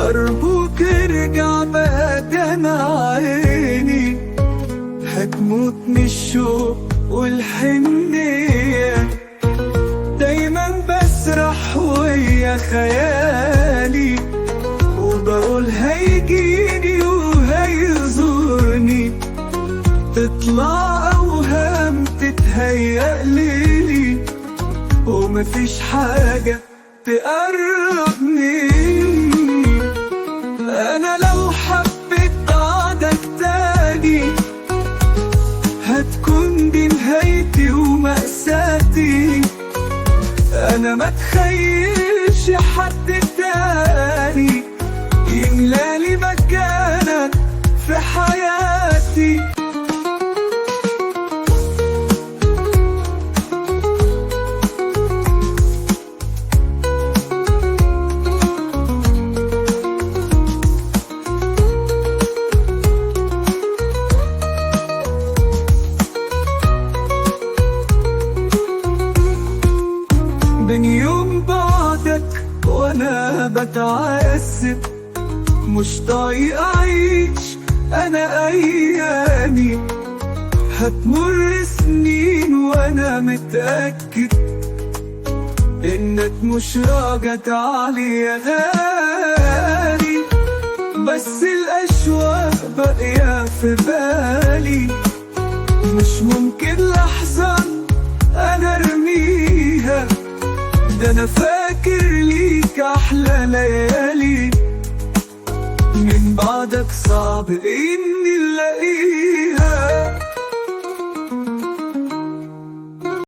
أرجوك ارجع بدل عيني، هتموت من الشوق والحنية. دايما بسرح ويا خيالي، وبقول هيجيني وهيزورني، تطلع أوهام تتهيألي، ومفيش حاجة تقربني. أنا لو حبيت بعدك تاني، هتكون دي نهايتي ومأساتي. أنا ما تخيلش حد تاني يملالي مكانك في حياتي. من يوم بعدك وانا بتعذب، مش طايق اعيش انا ايامي. هتمر سنين وانا متأكد انك مش راجع تعالي يا غالي، بس الاشواق باقية في بالي. مش ممكن لحظة انا ارميها، ده انا فاكر ليك احلى ليالي. من بعدك صعب اني الاقيها.